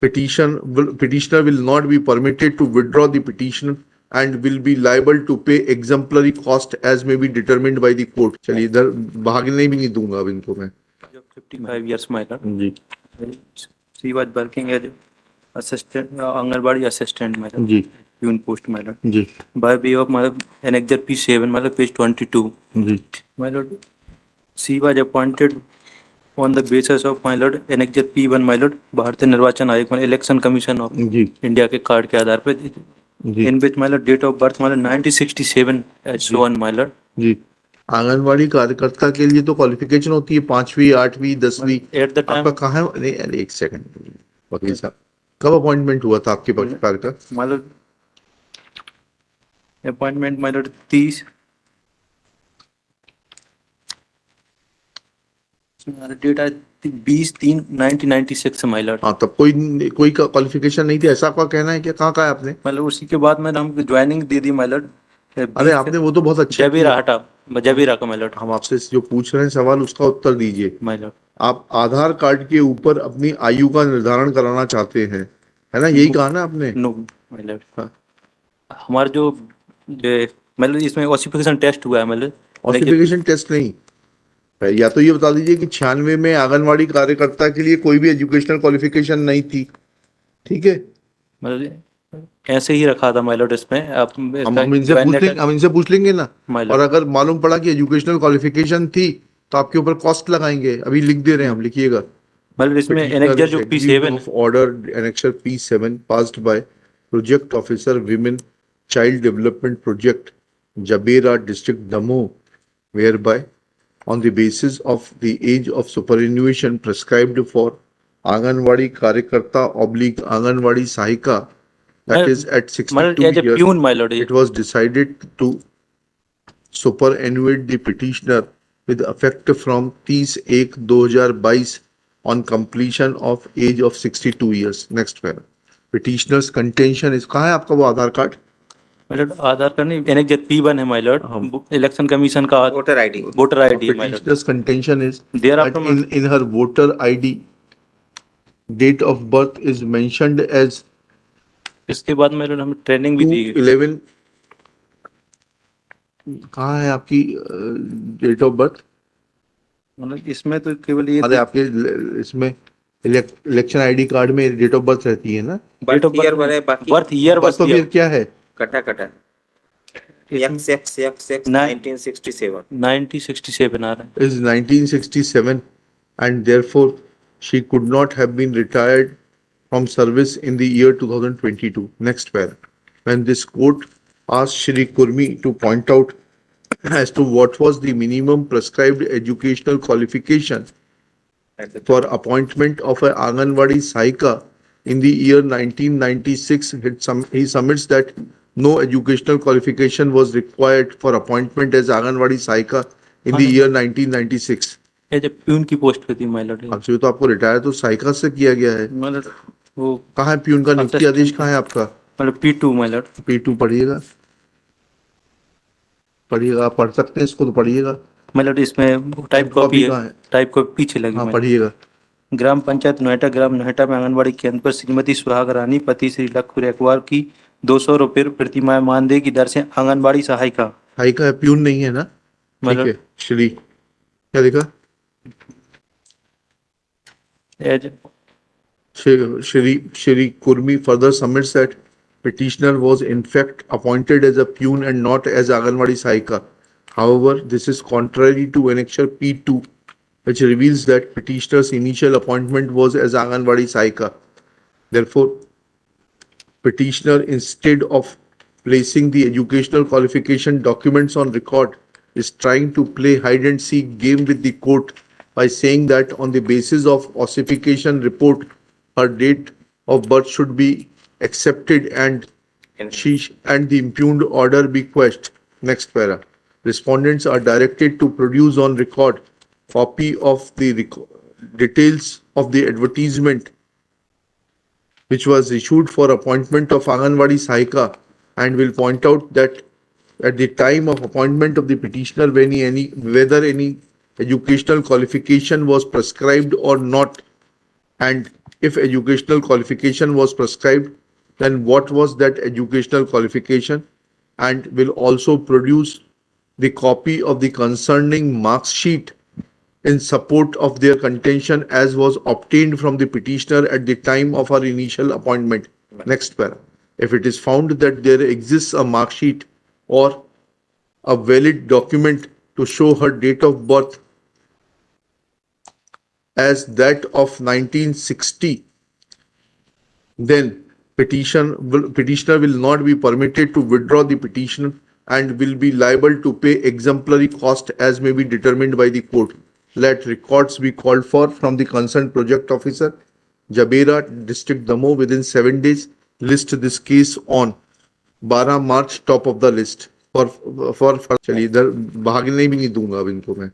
petitioner will not be permitted to withdraw the petition and will be liable to pay exemplary cost as may be determined by the court. चलिए इधर भागने भी नहीं दूंगा अब इनको मैं. 55 years my lord. Ji. She was working as assistant, Anganwadi assistant my lord. Ji. Pune post my lord. Ji. By way of my annexure P7 my lord, page 22. Ji. My lord, she was appointed on the basis of my lord annexure P1 my lord, भारतीय निर्वाचन आयोग में election commission of India के card के आधार पर, in which my lord date of birth my lord 1967 as shown my lord. जी. आंगनवाड़ी कार्यकर्ता के लिए तो क्वालिफिकेशन होती है 5वीं 8वीं 10वीं. At the time आपका कहाँ है? नहीं अरे एक सेकंड वकील साहब, कब अपॉइंटमेंट हुआ था आपके पक्षकार का? my lord appointment my lord 30 date है 20/3/1996 my lord. हाँ तब कोई क्वालिफिकेशन नहीं थी ऐसा आपका कहना है क्या? कहाँ का है आपने? मतलब उसी के बाद मैंने हमको joining they the my lord. अरे आपने वो तो बहुत अच्छा जबीरा का my lord. हम आपसे जो पूछ रहे हैं सवाल उसका उत्तर दीजिए. my lord. आप आधार कार्ड के ऊपर अपनी आयु का निर्धारण कराना चाहते हैं, है ना? यही कहा ना आपने? No my lord. हाँ. हमारा जो मतलब इसमें ऑसिफिकेशन टेस्ट हुआ है मतलब. ऑसिफिकेशन टेस्ट नहीं, या तो ये बता दीजिए कि 96 में आंगनवाड़ी कार्यकर्ता के लिए कोई भी एजुकेशनल क्वालिफिकेशन नहीं थी. ठीक है, मतलब ऐसे ही रखा था my lord इसमें. आप हम इनसे पूछ लेंगे ना. और अगर मालूम पड़ा कि एजुकेशनल क्वालिफिकेशन थी तो आपके ऊपर कॉस्ट लगाएंगे. अभी लिख दे रहे हैं हम, लिखिएगा. मतलब इसमें एनेक्चर जो P7 order annexure P7 passed by project officer women child development project Jabera district Damoh whereby on the basis of the age of superannuation prescribed for Anganwadi Karyakarta oblique Anganwadi Sahika, that is at 62 years, Pune, my lord. It was decided to superannuate the petitioner with effect from 30/1/2022 on completion of age of 62 years. Next paragraph. Petitioner's contention is, कहाँ है आपका वो आधार card? मतलब आधार card नहीं, annexure P1 है my lord. Election commission का voter ID Petitioner's contention is that in her voter ID date of birth is mentioned as इसके बाद my lord हमें ट्रेनिंग भी दी. 11 कहाँ है आपकी डेट ऑफ बर्थ? मतलब इसमें तो केवल ये, अरे आपके इसमें इलेक्शन आईडी कार्ड में डेट ऑफ बर्थ रहती है ना? डेट ऑफ बर्थ ईयर बस तो फिर क्या है? कटा X 1967 आ रहा है. Is 1967 and therefore she could not have been retired from service in the year 2022. Next paragraph. When this court asked Shri Kurmi to point out as to what was the minimum prescribed educational qualification for appointment of an Anganwadi Sahika in the year 1996, he submits that no educational qualification was required for appointment as Anganwadi Sahika in the year 1996. जब peon की post पे थी my lord. अच्छा, तो आपको retire तो साइका से किया गया है. मतलब वो कहाँ है प्यून का नियुक्ति आदेश? कहाँ है आपका? मतलब P2 my lord. P2 पढ़िएगा, आप पढ़ सकते हैं इसको तो पढ़िएगा. मतलब इसमें टाइप कॉपी है, टाइप कॉपी पीछे लगी. हाँ पढ़िएगा. ग्राम पंचायत नोएडा ग्राम नोएडा में आंगनबाड़ी केंद्र पर श्रीमती सुहाग रानी पति श्री लखुर अकबर की 200 रुपये प्रतिमाह मानदेय की दर से आंगनबाड़ी सहायिका. सहायिका है, प्यून नहीं है ना? ठीक है. श्री क्या लिखा? Shri Kurmi further submits that petitioner was in fact appointed as a peon and not as Anganwadi Sahika. However, this is contrary to annexure P2, which reveals that petitioner's initial appointment was as Anganwadi Sahika. Therefore, petitioner, instead of placing the educational qualification documents on record, is trying to play hide and seek game with the court by saying that on the basis of ossification report, her date of birth should be accepted and the impugned order be quashed. Next para. Respondents are directed to produce on record copy of the details of the advertisement which was issued for appointment of Anganwadi Sahika and will point out that at the time of appointment of the petitioner, whether any educational qualification was prescribed or not, And if educational qualification was prescribed, then what was that educational qualification? And will also produce the copy of the concerning mark sheet in support of their contention as was obtained from the petitioner at the time of her initial appointment. Next para. If it is found that there exists a mark sheet or a valid document to show her date of birth as that of 1960, then petitioner will not be permitted to withdraw the petition and will be liable to pay exemplary cost as may be determined by the court. Let records be called for from the concerned project officer, Jabera, District Damo, within 7 days. List this case on 12 March, top of the list. चलिए इधर भागने भी नहीं दूंगा अब इनको मैं.